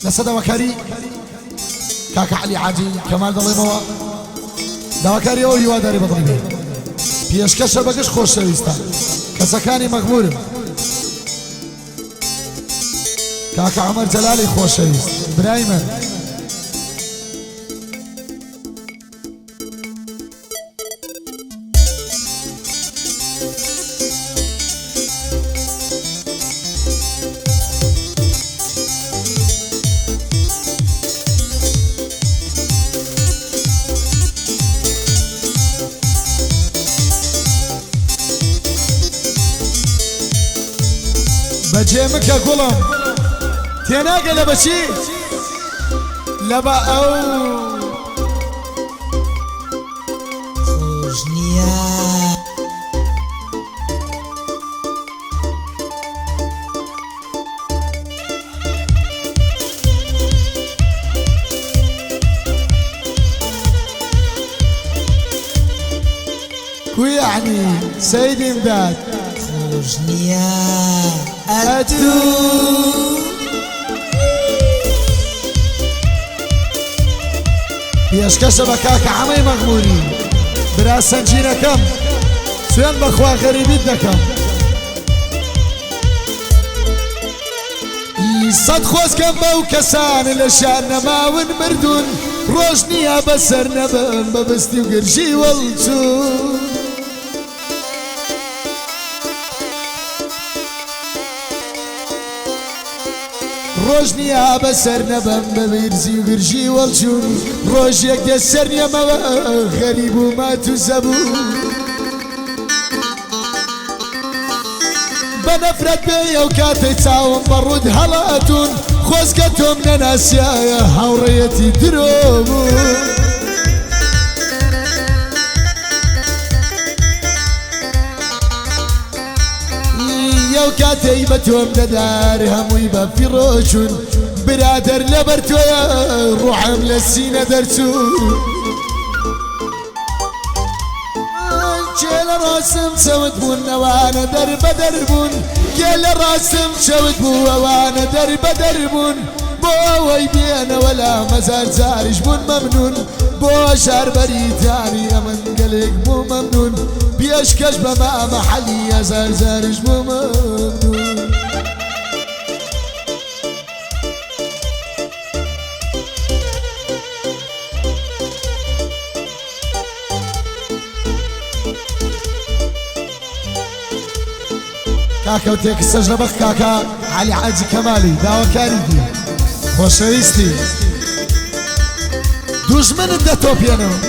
لسه دواكاري كاك علي عاجي كمال دڵێ مەوە داواکاری ئەو هیواداری بەدڵی پێشکەشە بەگشت خۆشەویستە کەسەکانی مەغمورم کاکە عومەر جەلالی خۆشەویست برای من بجيمك قلم تيناقة لبشي لبا او خوشنيا كو يعني سيدي امداد خوشنيا أتو پێشکەشە بە کاکە عەمەی مەغموری برا سەنجینەکەم سوێن بەخوا غەریبیت دەکەم سەد خۆزگەم بەو کەسان لە شان نەماون مردوون ڕۆژ نییە بەسەر نەبن بەبستی و گرژی وەڵچوون ڕۆژ نییە بەسەر نەبەم بە ویرزی و گرژی وەڵچوون ڕۆژێک دێ سەر نیەمەوە غەریب و مات و زەبوو بە نەفرەت بێ ئەو کاتەی چاوم بەڕوود هەڵاتون خۆزگە تۆم نەناسیایە هاوڕێیەتی درۆ بوو ئەو کاتەی بە تۆم دەدار هەمووی بە فیڕۆچون برادەر لەبەر تۆیە ڕوحم لە سینە دەرچوو کێ لە ڕاستم چەوت بوون ئەوانە دەربەدەر بوون کێ لە ڕاستم چەوت بوو ئەوانە دەربەدەر بوون بۆ ئەوەی بێنەوە لە مەزار جاریش بوون مەمنون بۆ شاربەریتانی ئەمن گەلێک بوو مەمنون پێشکەش بە مامەحەلی هەزار زارش بوو مەمنون کاکە و تێکستەش لە بەخ کاکە عەلی عاجی کەمالی داواکاری دی خۆشەویستی دوژمنت دەتۆپێنەوە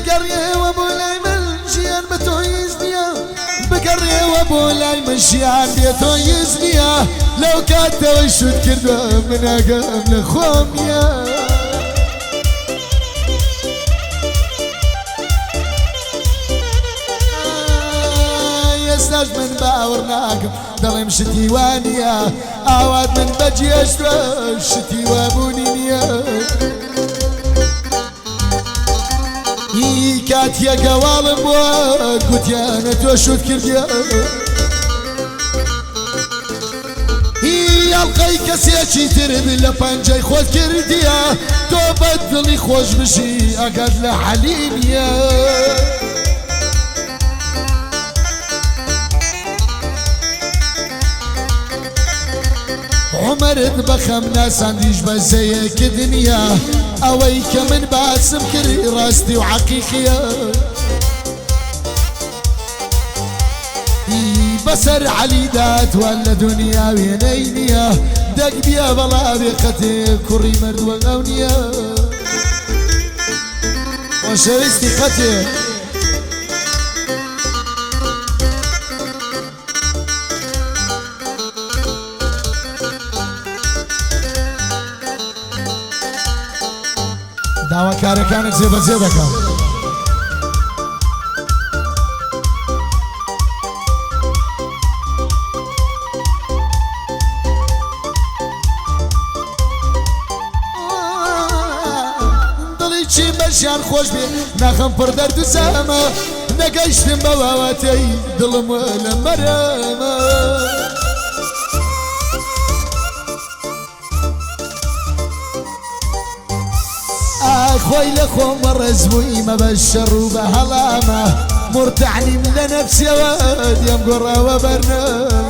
بگەڕێوە بۆ لای من ژیان بە تۆ هیچ نییە بگەڕێوە بۆ لای من ژیان بێ تۆ هیچ نییە لەو کاتەوەی شوت کردوە من ئاگام لە خۆم نییە ئێستاش من باوەڕ ناکەم دەڵێم شتی وانییە ئاوات من بەجێشتوە شتی وابوونی نییە کاتیە گەواڵم بووە گوتیانە تۆ شوت کردیە هەڵقەی کەسێکی ترد لە پەنجەی خۆت کردیە تۆ بەدڵی خۆش بشی ئەگەر لە حەلی نییە عمرت بەخەم ناساندیش بە زەیەکت نییە ئەوەی کە من باسم کردی ڕاستی و حەقیقیە بەسەر عەلیدا توان لە دونیا وێنەی نییە دەک بیا بەڵاوێ قەتێ کوڕی مردووە ئەو نییە خۆشەویستی قەتێ داواکارەکانت جێبەجێ دەکەم دڵی چی بەشیان خۆش بێ ناخەم پڕ دەرد و زەمە نەگەیشتم بەواوەتەی دڵم لە مەرەمە خۆی لە خۆمە ڕێزبوویمە بە شەڕ و بە هەڵامە مرتعنیم لە نەفسیەوە دێم گۆڕاوە بەرنەوە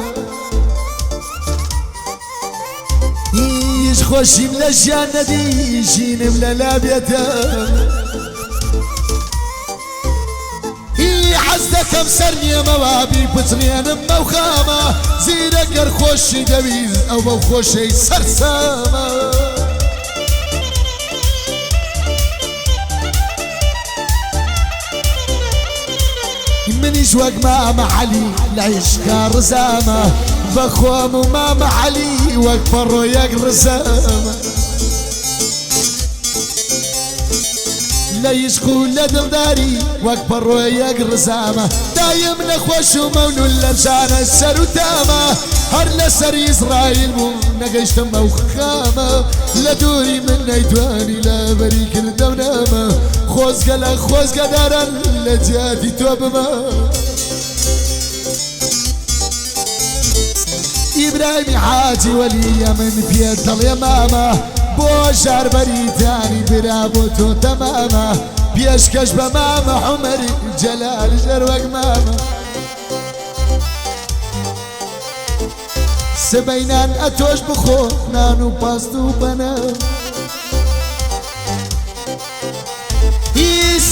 هیچ خۆشیم لە ژیان نەدیژینم لە لابێتە حەز دەکەم سەر نیەمەوە بیپچڕێنم بەو خامە زیرەگەر خۆشی دەویست ئەو بەو خۆشەی سەرسامە منیش وەک مامە عەلی لە عیشقا ڕزامە بەخۆم و مامە عەلی وەک پەڕۆیەک ڕزامە لە عیشق و لە دڵداری وەک پەڕۆیەک ڕزامە دایم نەخۆش و مەونون لە جانە سەر و تامە هەر لەسەر ئیزرائیل بوو نەگەیشتم بەو خامە لە دووری من نەیتوانی لە بەری کردە و نامە خۆزگە لە خۆزگەداران لە جیاتی تۆ بمە ئیبراهیمی حاجی وەلیە من پێت دەڵێ مامە بۆ ژاربەریتانی برا بۆ تۆ تەمامە پێشکەش بە مامە عومەری جەلال ژەر وەک مامە سبەینان ئەتۆش بخۆ نان و پاست و بەنە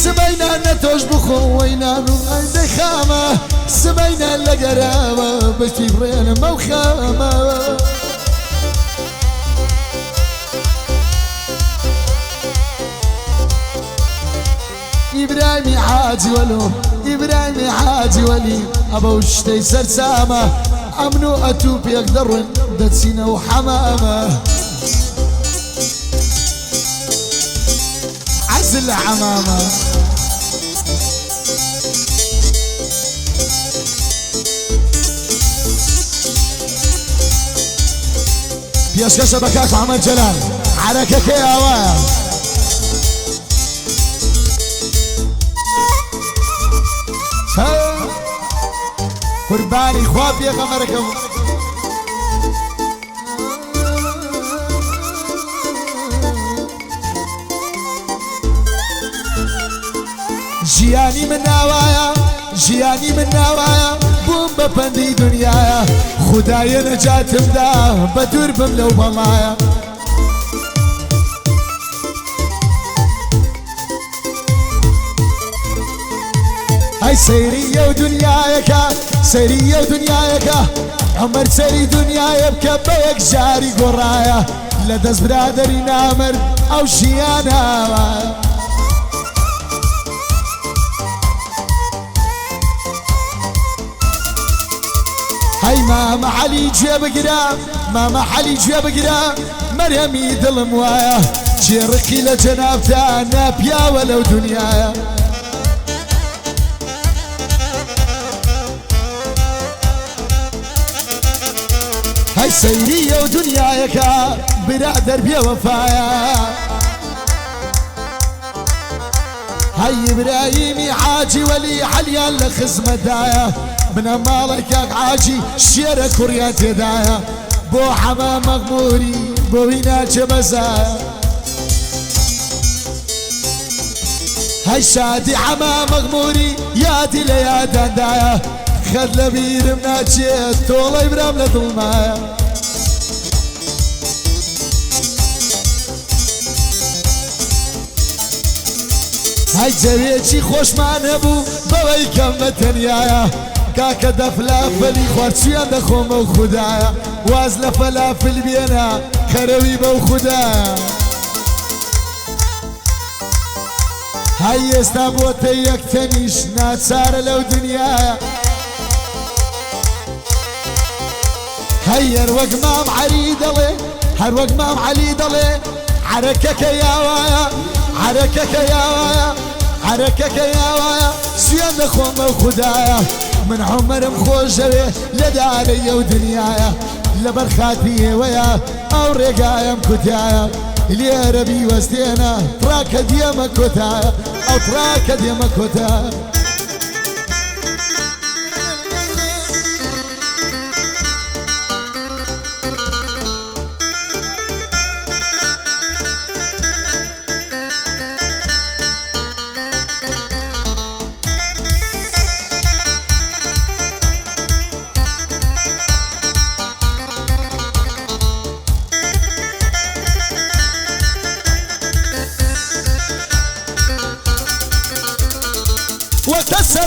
سبەینان نەتۆش بخۆ وەی نان و ئەندەی خامە سبەینان لە گەراوە بەشتی بڕێنە مەو خامە ئیبراهیمی حاجی وەلۆ ئیبراهیمی حاجی وەلی ئەبەو شتەی سەرسامە ئەمن و ئەتوو پێک دەڕۆین دەچینە و حەمامە عەزل حەمامە پێشکەشە بە کاک محەممەد جەلال عەرەکەکەی ئاوایە قوربانی خوا پێغەمبەرەکەم ژیانی من ناوایە ژیانی من ناوایە بووم بە پەندی دنیایە خودایە نەجاتمدا بە دوور بم لەو بەڵایە ئەی سەیریە و دنیایەکە سەیریە و دنیایەکە عومەر سەری دنیایە بکە بە یەک جاری گۆڕایە لە دەست برادەری نامرد ئەو ژیانەوە هەی مامە عەلی گوێ بگرە مامە عەلی گوێ بگرە مەرهەمی دڵم وایە جێڕقی لە جەنابتا ناپیاوە لەو دنیایە هەی سەیریە و دنیایەکە برادەر بێ وەفایە هەی ئیبراهیمی حاجی وەلی عەلیان لە خزمەتدایە بنە ماڵی کاک حاجی شێرە کوڕیان تێدایە بۆ حەما مەغموری بۆ وی ناچێ بەزایە هەی شادی حەما مەغموری یادی لە یاداندایە خەت لە بیرم ناچێت تۆڵەی برام لە دڵمایە هەی جەوێکی خۆشمان هەبوو بەوەی کەم بە تەنیایە کاکە دە فلافلی خوارچیان دەخۆمە و خودایە واز لە فەلافل بێنە خەرەوی بەو خودایە هەی ئێستا بۆتە یەکتەنیش ناچارە لەو دنیایە هەی هەر وەک مام عەلی دەڵێ هەر وەک مام عەلی دەڵێ عەرەکەکە یاوایە عەرەکەکە یاوایە عەرەکەکە یاوایە سوێن دەخۆمە و خودایە من عومەرم خۆشەوێ لە دارەی ئەو دنیایە لەبەر خاتی ئێوەیە ئەو ڕێگایم کوتایە لێرە بیوەستێنە تڕاکە دیێمە کۆتایە ئەو تڕاکە دێمە کۆتایە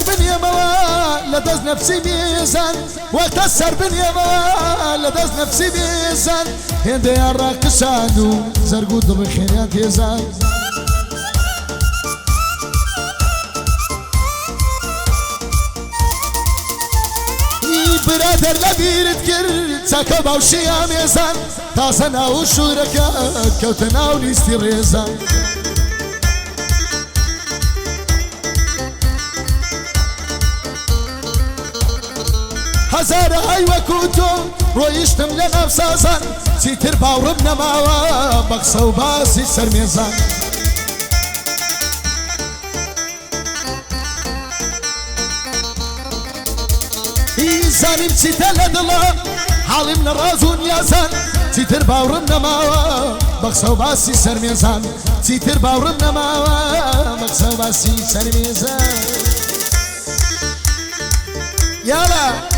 بنيما لدز نفسي ميزان وقت السر بنيما لدز نفسي ميزان هندي الراقصانو زرقود بخيرات يزان برادر لبيرت كرد ساكا باوشيا ميزان تاسنا وشوركا كوتنا ونيستي ريزان هزار هاي وكوتو رويشتم لنفسازان سيتر باورم نماوا بقصو باسي سر ميزان زانم سيتل دلا حالم نرازون يازان سيتر باورم نماوا بقصو باسي سر ميزان سيتر باورم نماوا بقصو باسي سر ميزان يلا